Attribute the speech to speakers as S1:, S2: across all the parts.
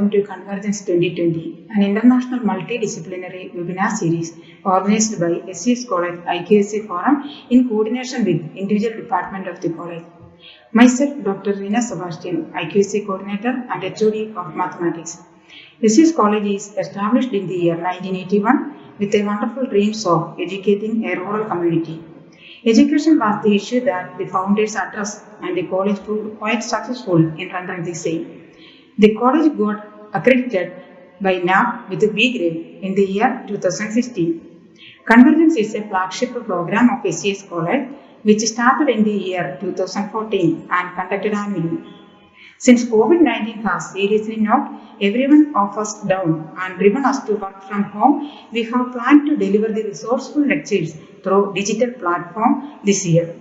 S1: welcome to Convergence 2020, an international multidisciplinary webinar series organized by SCS College IQAC Forum in coordination with individual department of the college. Myself, Dr. Rina Sebastian, IQAC Coordinator and HOD of Mathematics. SCS College is established in the year 1981 with a wonderful dreams of educating a rural community. Education was the issue that the founders addressed, and the college proved quite successful in rendering the same. The college got accredited by NAAC with a B grade in the year 2016. Convergence is a flagship program of SCS College which started in the year 2014 and conducted annually. Since COVID-19 has seriously knocked everyone of us down and driven us to work from home, we have planned to deliver the resourceful lectures through digital platform this year.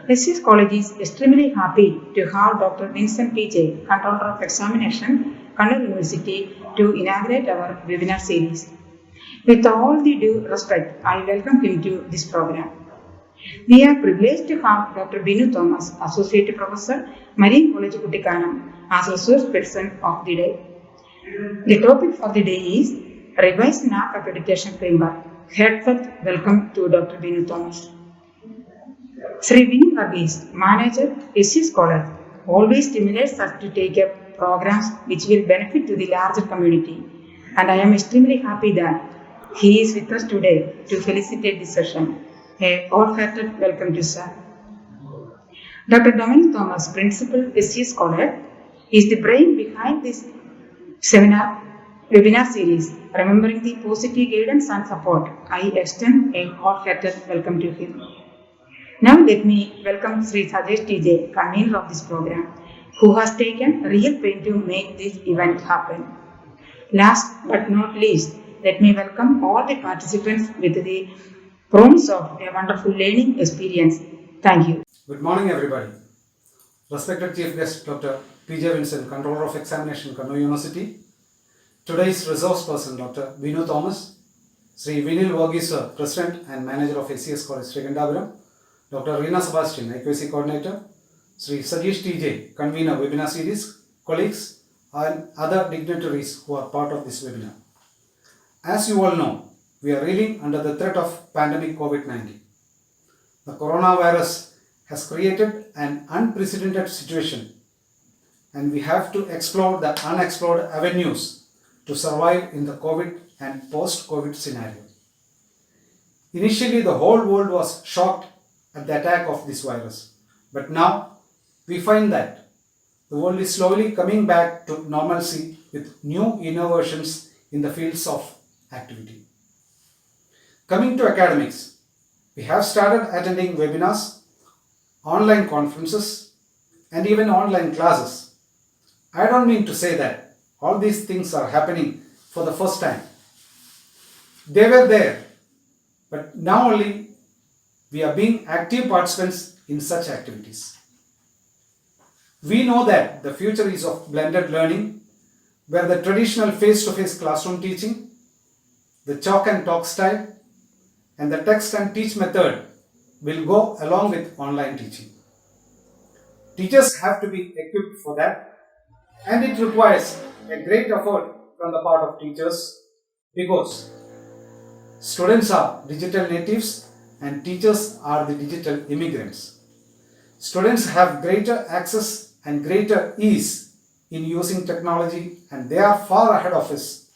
S1: SCS College is extremely happy to have Dr. Vincent PJ, Controller of Examination, Kannur University, to inaugurate our webinar series. With all the due respect, I welcome him to this program. We are privileged to have Dr. Binu Thomas, Associate Professor, Marine College Kuttikanam, as resource person of the day. The topic for the day is Revised NAAC Accreditation Framework. Heartfelt welcome to Dr. Binu Thomas. Sri Vini Varghese, Manager, SCS College, always stimulates us to take up programs which will benefit to the larger community, and I am extremely happy that he is with us today to felicitate this session. A all-hearted welcome to sir. Dr. Dominic Thomas, Principal, SCS College, is the brain behind this webinar series. Remembering the positive guidance and support, I extend a all-hearted welcome to him. Now let me welcome Sri Sajesh TJ, convener of this program, who has taken real pain to make this event happen. Last but not least, let me welcome all the participants with the promise of a wonderful learning experience. Thank you.
S2: Good morning, everybody. Respected Chief Guest Dr. PJ Vincent, Controller of Examination, Kannur University. Today's resource person, Dr. Binu Thomas. Sri Vinil Varghese, President and Manager of SCS College, Srikandapuram. Dr. Rina Sebastian, IQAC Coordinator. Sri Sajesh TJ, Convener, Webinar Series, colleagues, and other dignitaries who are part of this webinar. As you all know, we are reeling under the threat of pandemic COVID-19. The coronavirus has created an unprecedented situation, and we have to explore the unexplored avenues to survive in the COVID and post-COVID scenario. Initially, the whole world was shocked at the attack of this virus, but now we find that the world is slowly coming back to normalcy with new innovations in the fields of activity. Coming to academics, we have started attending webinars, online conferences, and even online classes. I don't mean to say that all these things are happening for the first time. They were there, but now only we are being active participants in such activities. We know that the future is of blended learning, where the traditional face-to-face classroom teaching, the chalk and talk style, and the text and teach method will go along with online teaching. Teachers have to be equipped for that, and it requires a great effort from the part of teachers because students are digital natives and teachers are the digital immigrants. Students have greater access and greater ease in using technology, and they are far ahead of us.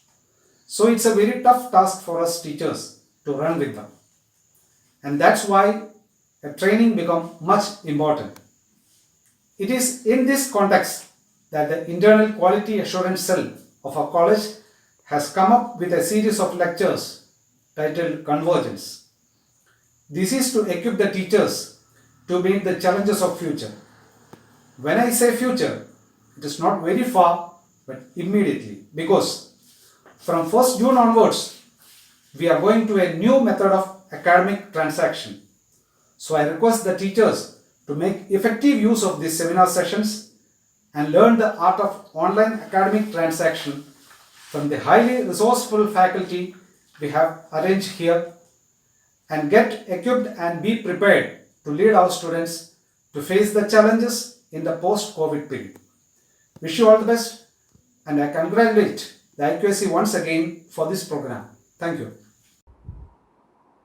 S2: So it's a very tough task for us teachers to run with them. And that's why a training becomes much important. It is in this context that the internal quality assurance cell of our college has come up with a series of lectures titled Convergence. This is to equip the teachers to meet the challenges of future. When I say future, it is not very far, but immediately, because from 1st June onwards, we are going to a new method of academic transaction. So I request the teachers to make effective use of these seminar sessions and learn the art of online academic transaction from the highly resourceful faculty we have arranged here, and get equipped and be prepared to lead our students to face the challenges in the post-COVID period. Wish you all the best and I congratulate the IQAC once again for this program. Thank you.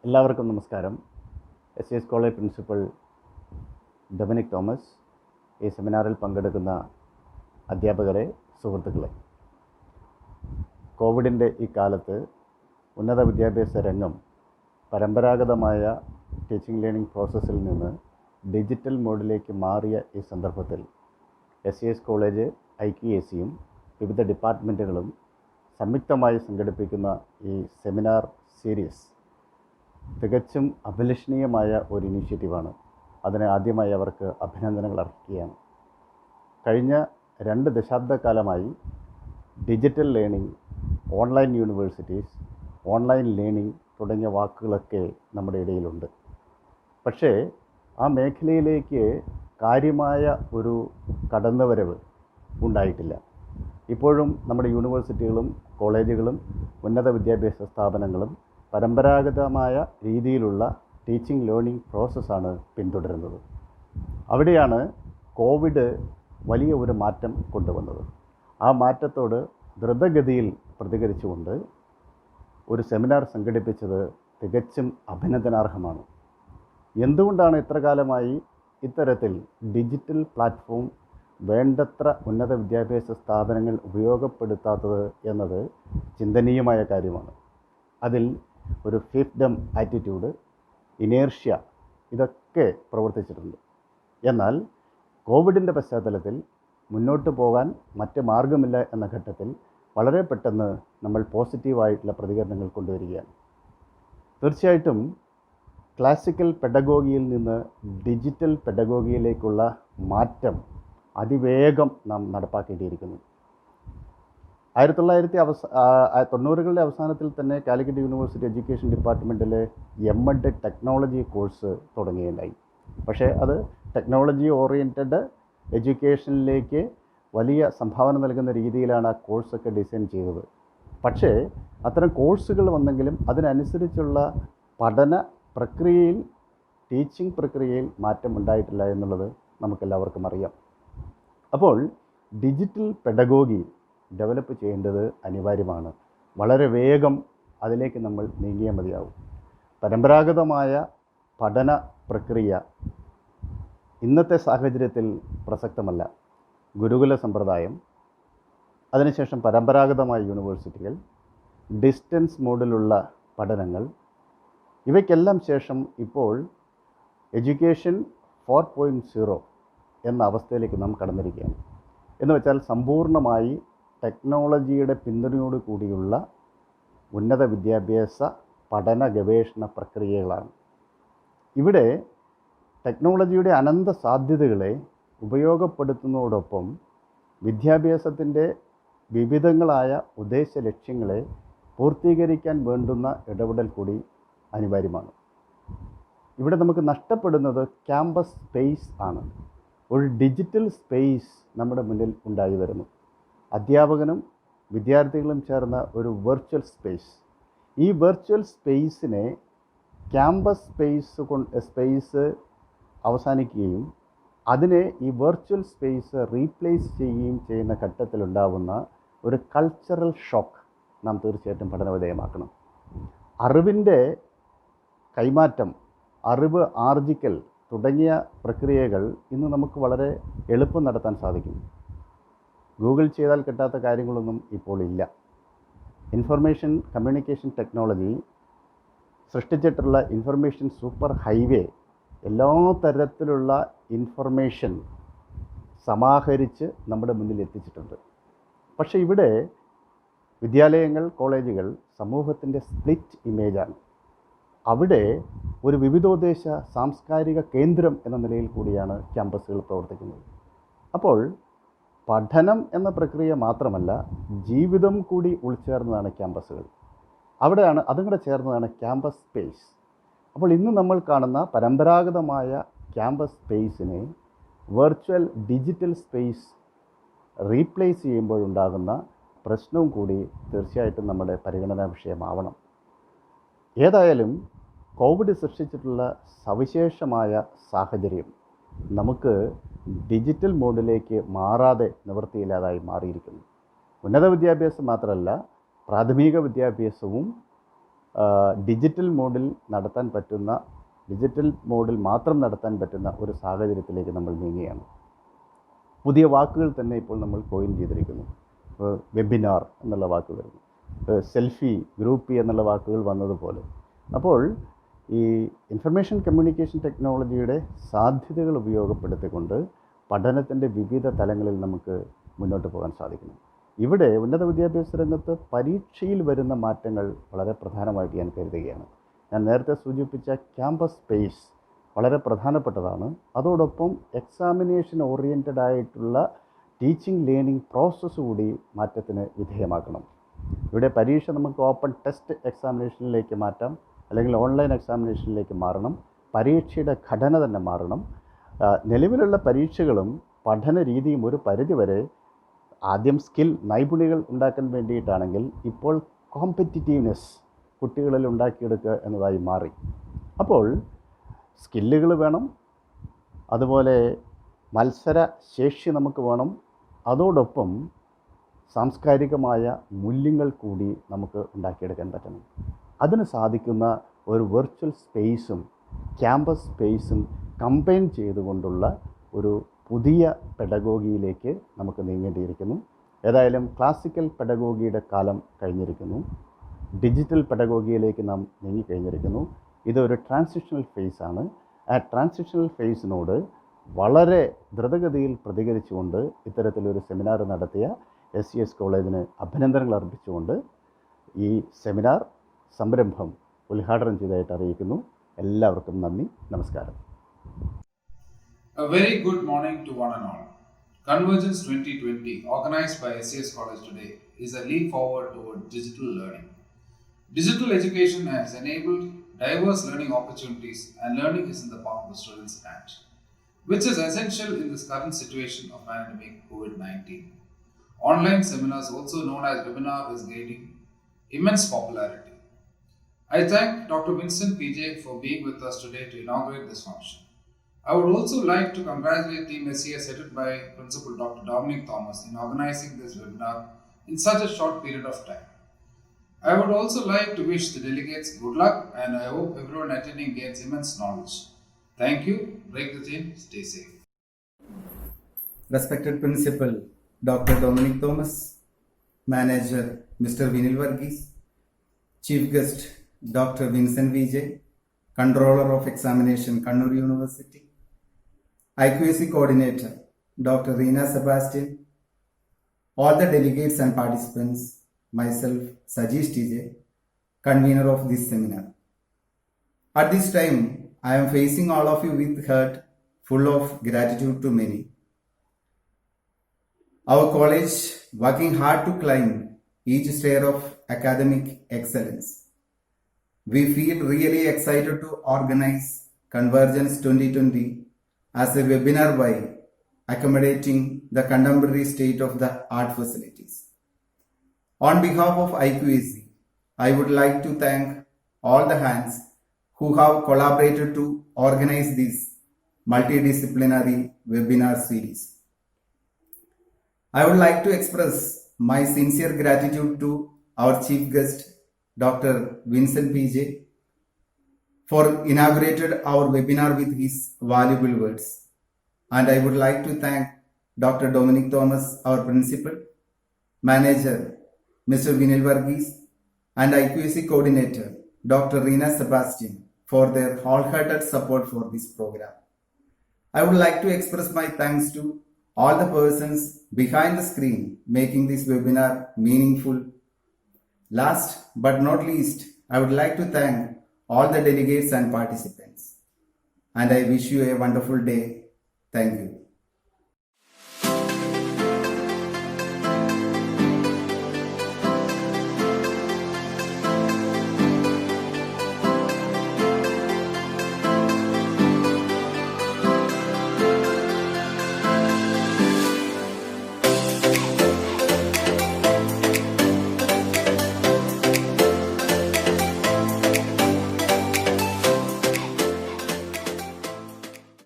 S3: എല്ലാവർക്കും നമസ്കാരം. SES college principal Dominic Thomas, ഈ സെമിനാറിൽ പങ്കെടുക്കുന്ന അധ്യാപകരെ, സുഹൃത്തുക്കളെ, കോവിഡിൻ്റെ ഈ കാലത്ത് ഉന്നത വിദ്യാഭ്യാസ രംഗം പരമ്പരാഗതമായ ടീച്ചിങ് ലേണിംഗ് പ്രോസസ്സിൽ നിന്ന് ഡിജിറ്റൽ മോഡിലേക്ക് മാറിയ ഈ സന്ദർഭത്തിൽ SES കോളേജ് IQACയും വിവിധ ഡിപ്പാർട്ട്മെൻറ്റുകളും സംയുക്തമായി സംഘടിപ്പിക്കുന്ന ഈ സെമിനാർ സീരീസ് തികച്ചും അഭിലഷണീയമായ ഒരു ഇനീഷ്യേറ്റീവാണ്. അതിന് ആദ്യമായി അവർക്ക് അഭിനന്ദനങ്ങൾ അർപ്പിക്കുകയാണ്. കഴിഞ്ഞ 2 ദശാബ്ദക്കാലമായി digital learning, online universities, online learning തുടങ്ങിയ വാക്കുകളൊക്കെ നമ്മുടെ ഇടയിലുണ്ട്. പക്ഷേ ആ മേഖലയിലേക്ക് കാര്യമായ ഒരു കടന്നുവരവ് ഉണ്ടായിട്ടില്ല. ഇപ്പോഴും നമ്മുടെ യൂണിവേഴ്സിറ്റികളും കോളേജുകളും ഉന്നത വിദ്യാഭ്യാസ സ്ഥാപനങ്ങളും പരമ്പരാഗതമായ രീതിയിലുള്ള ടീച്ചിങ് ലേണിംഗ് പ്രോസസ്സാണ് പിന്തുടരുന്നത്. അവിടെയാണ് കോവിഡ് വലിയ ഒരു മാറ്റം കൊണ്ടുവന്നത്. ആ മാറ്റത്തോട് ദ്രുതഗതിയിൽ പ്രതികരിച്ചുകൊണ്ട് ഒരു സെമിനാർ സംഘടിപ്പിച്ചത് തികച്ചും അഭിനന്ദനാർഹമാണ്. എന്തുകൊണ്ടാണ് ഇത്ര കാലമായി ഇത്തരത്തിൽ ഡിജിറ്റൽ പ്ലാറ്റ്ഫോം വേണ്ടത്ര ഉന്നത വിദ്യാഭ്യാസ സ്ഥാപനങ്ങൾ ഉപയോഗപ്പെടുത്താത്തത് എന്നത് ചിന്തനീയമായ കാര്യമാണ്. അതിൽ ഒരു ഫിഫ്ഡം ആറ്റിറ്റ്യൂഡ്, ഇനേർഷ്യ ഇതൊക്കെ പ്രവർത്തിച്ചിട്ടുണ്ട്. എന്നാൽ കോവിഡിൻ്റെ പശ്ചാത്തലത്തിൽ മുന്നോട്ട് പോകാൻ മറ്റ് മാർഗമില്ല എന്ന ഘട്ടത്തിൽ വളരെ പെട്ടെന്ന് നമ്മൾ പോസിറ്റീവായിട്ടുള്ള പ്രതികരണങ്ങൾ കൊണ്ടുവരികയാണ്. തീർച്ചയായിട്ടും ക്ലാസിക്കൽ പെഡഗോഗിയിൽ നിന്ന് ഡിജിറ്റൽ പെഡഗോഗിയിലേക്കുള്ള മാറ്റം അതിവേഗം നാം നടപ്പാക്കേണ്ടിയിരിക്കുന്നു. 1990കളുടെ അവസാനത്തിൽ തന്നെ കാലിക്കറ്റ് യൂണിവേഴ്സിറ്റി എഡ്യൂക്കേഷൻ ഡിപ്പാർട്ട്മെൻറ്റിൽ M.Ed ടെക്നോളജി കോഴ്സ് തുടങ്ങുകയുണ്ടായി. പക്ഷേ അത് ടെക്നോളജി ഓറിയൻറ്റഡ് എഡ്യൂക്കേഷനിലേക്ക് വലിയ സംഭാവന നൽകുന്ന രീതിയിലാണ് ആ കോഴ്സൊക്കെ ഡിസൈൻ ചെയ്തത്. പക്ഷേ അത്തരം കോഴ്സുകൾ വന്നെങ്കിലും അതിനനുസരിച്ചുള്ള പഠന പ്രക്രിയയിൽ, ടീച്ചിങ് പ്രക്രിയയിൽ മാറ്റം ഉണ്ടായിട്ടില്ല എന്നുള്ളത് നമുക്കെല്ലാവർക്കും അറിയാം. അപ്പോൾ ഡിജിറ്റൽ പെഡഗോഗി ഡെവലപ്പ് ചെയ്യേണ്ടത് അനിവാര്യമാണ്. വളരെ വേഗം അതിലേക്ക് നമ്മൾ നീങ്ങിയാൽ മതിയാവും. പരമ്പരാഗതമായ പഠന പ്രക്രിയ ഇന്നത്തെ സാഹചര്യത്തിൽ പ്രസക്തമല്ല. ഗുരുകുല സമ്പ്രദായം, അതിനുശേഷം പരമ്പരാഗതമായ യൂണിവേഴ്സിറ്റികൾ, ഡിസ്റ്റൻസ് മോഡിലുള്ള പഠനങ്ങൾ, ഇവയ്ക്കെല്ലാം ശേഷം ഇപ്പോൾ എഡ്യൂക്കേഷൻ 4.0 എന്ന അവസ്ഥയിലേക്ക് നാം കടന്നിരിക്കുകയാണ്. എന്ന് വെച്ചാൽ സമ്പൂർണ്ണമായി ടെക്നോളജിയുടെ പിന്തുണയോട് കൂടിയുള്ള ഉന്നത വിദ്യാഭ്യാസ പഠന ഗവേഷണ പ്രക്രിയകളാണ്. ഇവിടെ ടെക്നോളജിയുടെ അനന്ത സാധ്യതകളെ ഉപയോഗപ്പെടുത്തുന്നതോടൊപ്പം വിദ്യാഭ്യാസത്തിൻ്റെ വിവിധങ്ങളായ ഉദ്ദേശ ലക്ഷ്യങ്ങളെ പൂർത്തീകരിക്കാൻ വേണ്ടുന്ന ഇടപെടൽ കൂടി അനിവാര്യമാണ്. ഇവിടെ നമുക്ക് നഷ്ടപ്പെടുന്നത് ക്യാമ്പസ് സ്പേസ് ആണ്. ഒരു ഡിജിറ്റൽ സ്പേസ് നമ്മുടെ മുന്നിൽ ഉണ്ടായി വരുന്നു. അധ്യാപകനും വിദ്യാർത്ഥികളും ചേർന്ന ഒരു വെർച്വൽ സ്പേസ്. ഈ വെർച്വൽ സ്പേസിനെ ക്യാമ്പസ് സ്പേസ് അവസാനിക്കുകയും അതിനെ ഈ വെർച്വൽ സ്പേസ് റീപ്ലേസ് ചെയ്യുകയും ചെയ്യുന്ന ഘട്ടത്തിലുണ്ടാകുന്ന ഒരു കൾച്ചറൽ ഷോക്ക് നാം തീർച്ചയായിട്ടും പഠനവിധേയമാക്കണം. അറിവിൻ്റെ കൈമാറ്റം, അറിവ് ആർജിക്കൽ തുടങ്ങിയ പ്രക്രിയകൾ ഇന്ന് നമുക്ക് വളരെ എളുപ്പം നടത്താൻ സാധിക്കും. ഗൂഗിൾ ചെയ്താൽ കിട്ടാത്ത കാര്യങ്ങളൊന്നും ഇപ്പോൾ ഇല്ല. ഇൻഫർമേഷൻ കമ്മ്യൂണിക്കേഷൻ ടെക്നോളജി സൃഷ്ടിച്ചിട്ടുള്ള ഇൻഫർമേഷൻ സൂപ്പർ ഹൈവേ എല്ലാ തരത്തിലുള്ള ഇൻഫർമേഷൻ സമാഹരിച്ച് നമ്മുടെ മുന്നിൽ എത്തിച്ചിട്ടുണ്ട്. പക്ഷേ ഇവിടെ വിദ്യാലയങ്ങൾ, കോളേജുകൾ സമൂഹത്തിൻ്റെ സ്പ്ലിറ്റ് ഇമേജാണ്. അവിടെ ഒരു വിവിധോദ്ദേശ സാംസ്കാരിക കേന്ദ്രം എന്ന നിലയിൽ കൂടിയാണ് ക്യാമ്പസുകൾ പ്രവർത്തിക്കുന്നത്. അപ്പോൾ പഠനം എന്ന പ്രക്രിയ മാത്രമല്ല, ജീവിതം കൂടി ഉൾച്ചേർന്നതാണ് ക്യാമ്പസുകൾ. അവിടെയാണ് അതും കൂടെ ചേർന്നതാണ് ക്യാമ്പസ് സ്പേസ്. അപ്പോൾ ഇന്ന് നമ്മൾ കാണുന്ന പരമ്പരാഗതമായ ക്യാമ്പസ് സ്പേസിനെ വെർച്വൽ ഡിജിറ്റൽ സ്പേസ് റീപ്ലേസ് ചെയ്യുമ്പോഴുണ്ടാകുന്ന പ്രശ്നവും കൂടി തീർച്ചയായിട്ടും നമ്മുടെ പരിഗണനാ വിഷയമാവണം. ഏതായാലും കോവിഡ് സൃഷ്ടിച്ചിട്ടുള്ള സവിശേഷമായ സാഹചര്യം നമുക്ക് ഡിജിറ്റൽ മോഡിലേക്ക് മാറാതെ നിവൃത്തിയില്ലാതായി മാറിയിരിക്കുന്നു. ഉന്നത വിദ്യാഭ്യാസം മാത്രമല്ല, പ്രാഥമിക വിദ്യാഭ്യാസവും ഡിജിറ്റൽ മോഡിൽ മാത്രം നടത്താൻ പറ്റുന്ന ഒരു സാഹചര്യത്തിലേക്ക് നമ്മൾ നീങ്ങുകയാണ്. പുതിയ വാക്കുകൾ തന്നെ ഇപ്പോൾ നമ്മൾ കോയിൻ ചെയ്തിരിക്കുന്നു. വെബിനാർ എന്നുള്ള വാക്ക് വരുന്നു, സെൽഫി, ഗ്രൂപ്പി എന്നുള്ള വാക്കുകൾ വന്നതുപോലെ. അപ്പോൾ ഈ ഇൻഫർമേഷൻ കമ്മ്യൂണിക്കേഷൻ ടെക്നോളജിയുടെ സാധ്യതകൾ ഉപയോഗപ്പെടുത്തിക്കൊണ്ട് പഠനത്തിൻ്റെ വിവിധ തലങ്ങളിൽ നമുക്ക് മുന്നോട്ട് പോകാൻ സാധിക്കണം. ഇവിടെ ഉന്നത വിദ്യാഭ്യാസ രംഗത്ത് പരീക്ഷയിൽ വരുന്ന മാറ്റങ്ങൾ വളരെ പ്രധാനമായിട്ട് ഞാൻ കരുതുകയാണ്. ഞാൻ നേരത്തെ സൂചിപ്പിച്ച ക്യാമ്പസ് സ്പേസ് വളരെ പ്രധാനപ്പെട്ടതാണ്. അതോടൊപ്പം എക്സാമിനേഷൻ ഓറിയൻറ്റഡ് ആയിട്ടുള്ള ടീച്ചിങ് ലേണിംഗ് പ്രോസസ്സ് കൂടി മാറ്റത്തിന് വിധേയമാക്കണം. ഇവിടെ പരീക്ഷ നമുക്ക് ഓപ്പൺ ടെസ്റ്റ് എക്സാമിനേഷനിലേക്ക് മാറ്റാം, അല്ലെങ്കിൽ ഓൺലൈൻ എക്സാമിനേഷനിലേക്ക് മാറണം. പരീക്ഷയുടെ ഘടന തന്നെ മാറണം. നിലവിലുള്ള പരീക്ഷകളും പഠന രീതിയും ഒരു പരിധിവരെ ആദ്യം നൈപുണികൾ ഉണ്ടാക്കാൻ വേണ്ടിയിട്ടാണെങ്കിൽ ഇപ്പോൾ കോമ്പറ്റിറ്റീവ്നെസ് കുട്ടികളിൽ ഉണ്ടാക്കിയെടുക്കുക എന്നതായി മാറി. അപ്പോൾ സ്കില്ലുകൾ വേണം, അതുപോലെ മത്സര ശേഷി നമുക്ക് വേണം, അതോടൊപ്പം സാംസ്കാരികമായ മൂല്യങ്ങൾ കൂടി നമുക്ക് ഉണ്ടാക്കിയെടുക്കാൻ പറ്റണം. അതിന് സാധിക്കുന്ന ഒരു വെർച്വൽ സ്പേസും ക്യാമ്പസ് സ്പേസും കമ്പൈൻ ചെയ്തുകൊണ്ടുള്ള ഒരു പുതിയ പെഡഗോഗിയിലേക്ക് നമുക്ക് നീങ്ങേണ്ടിയിരിക്കുന്നു. ഏതായാലും ക്ലാസിക്കൽ പെഡഗോഗിയുടെ കാലം കഴിഞ്ഞിരിക്കുന്നു. ഡിജിറ്റൽ പെഡഗോഗിയിലേക്ക് നാം നീങ്ങിക്കഴിഞ്ഞിരിക്കുന്നു. ഇതൊരു ട്രാൻസിഷണൽ ഫേസാണ്. ആ ട്രാൻസിഷണൽ ഫേസിനോട് വളരെ ദ്രുതഗതിയിൽ പ്രതികരിച്ചുകൊണ്ട് ഇത്തരത്തിലൊരു സെമിനാർ നടത്തിയ SCS കോളേജിന് അഭിനന്ദനങ്ങൾ അർപ്പിച്ചുകൊണ്ട് ഈ സെമിനാർ സംരംഭം ഉദ്ഘാടനം ചെയ്തതായിട്ട് അറിയിക്കുന്നു. എല്ലാവർക്കും നന്ദി, നമസ്കാരം.
S4: A very good morning to one and all. Convergence 2020, organized by SCS College today, is a leap forward toward digital learning. Digital education has enabled diverse learning opportunities, and learning is in the palm of the student's hand, which is essential in this current situation of pandemic COVID-19. Online seminars, also known as webinar, is gaining immense popularity. I thank Dr. Vincent PJ for being with us today to inaugurate this function. I would also like to congratulate Team SCS headed by Principal Dr. Dominic Thomas in organizing this webinar in such a short period of time. I would also like to wish the delegates good luck, and I hope everyone attending gains immense knowledge. Thank you. Break the chain. Stay safe.
S5: Respected Principal Dr. Dominic Thomas, Manager Mr. Vinil Varghese, Chief Guest Dr. Vincent Vijay, Controller of Examination, Kannur University, IQAC Coordinator Dr. Reena Sebastian, all the delegates and participants, myself Sajeesh TJ, convener of this seminar. At this time, I am facing all of you with heart full of gratitude to many. Our college working hard to climb each stair of academic excellence. We feel really excited to organize Convergence 2020 as a webinar by accommodating the contemporary state of the art facilities. On behalf of IQAC, I would like to thank all the hands who have collaborated to organize this multidisciplinary webinar series. I would like to express my sincere gratitude to our chief guest, Dr. Vincent PJ, for inaugurated our webinar with his valuable words. And I would like to thank Dr. Dominic Thomas, our principal, manager, Mr. Vinil Varghese, and IQAC coordinator, Dr. Reena Sebastian, for their wholehearted support for this program. I would like to express my thanks to all the persons behind the screen making this webinar meaningful. Last but not least, I would like to thank all the delegates and participants. And I wish you a wonderful day. Thank you.